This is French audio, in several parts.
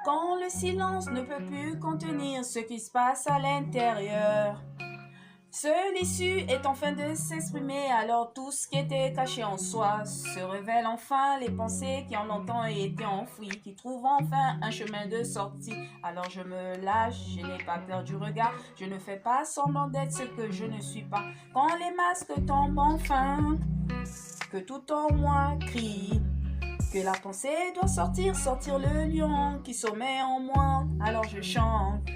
quand le silence ne peut plus contenir ce qui se passe à l'intérieur. Seule issue est enfin de s'exprimer, alors tout ce qui était caché en soi se révèle enfin, les pensées qui en longtemps étaient enfouies, qui trouvent enfin un chemin de sortie. Alors je me lâche, je n'ai pas peur du regard, je ne fais pas semblant d'être ce que je ne suis pas. Quand les masques tombent enfin, que tout en moi crie, que la pensée doit sortir, sortir le lion qui sommeille en moi. Alors je chante,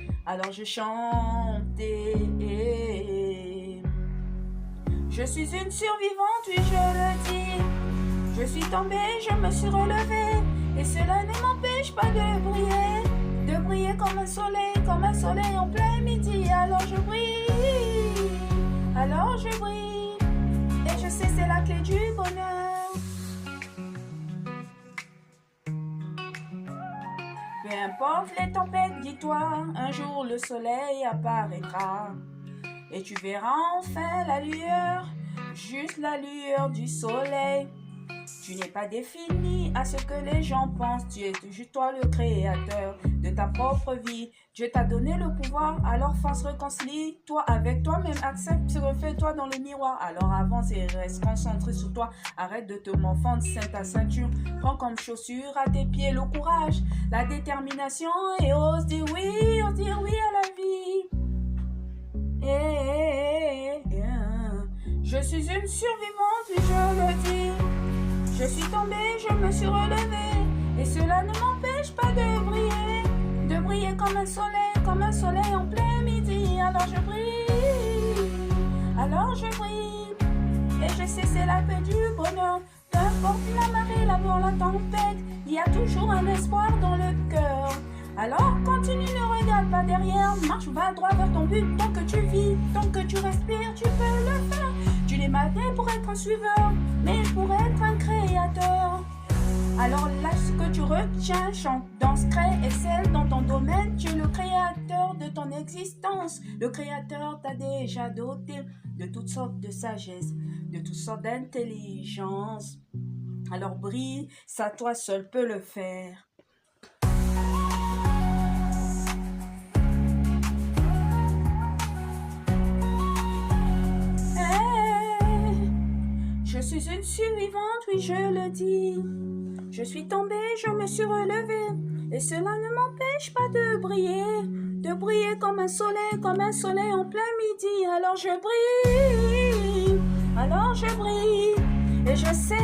Je suis une survivante, oui je le dis. Je suis tombée, je me suis relevée, et cela ne m'empêche pas de briller comme un soleil en plein midi. Alors je brille, et je sais c'est la clé du bonheur. Peu importe les tempêtes, dis-toi, un jour le soleil apparaîtra. Et tu verras enfin la lueur, juste la lueur du soleil. Tu n'es pas défini à ce que les gens pensent, tu es juste toi le créateur de ta propre vie. Dieu t'a donné le pouvoir, alors fonce, réconcilie-toi avec toi-même, accepte, refais-toi dans le miroir. Alors avance et reste concentré sur toi, arrête de te morfondre, ceint ta ceinture, prends comme chaussure à tes pieds le courage, la détermination et ose dire oui à la vie. Je suis une survivante, oui je le dis. Je suis tombée, je me suis relevée, et cela ne m'empêche pas de briller comme un soleil en plein midi. Alors je brille, et je sais c'est la paix du bonheur. Peu importe la marée, la mort, la tempête, il y a toujours un espoir dans le cœur. Alors continue, ne regarde pas derrière, marche, va droit vers ton but. Tant que tu vis, tant que tu respires, tu peux le faire. Tu n'es pas né pour être un suiveur, mais pour être un créateur. Alors lâche ce que tu retiens, chante, danse, crée, excelle dans ton domaine. Tu es le créateur de ton existence. Le créateur t'a déjà doté de toutes sortes de sagesse, de toutes sortes d'intelligence. Alors brille, ça toi seul peux le faire. Je suis une survivante, oui je le dis. Je suis tombée, je me suis relevée, et cela ne m'empêche pas de briller comme un soleil en plein midi. Alors je brille, et je sais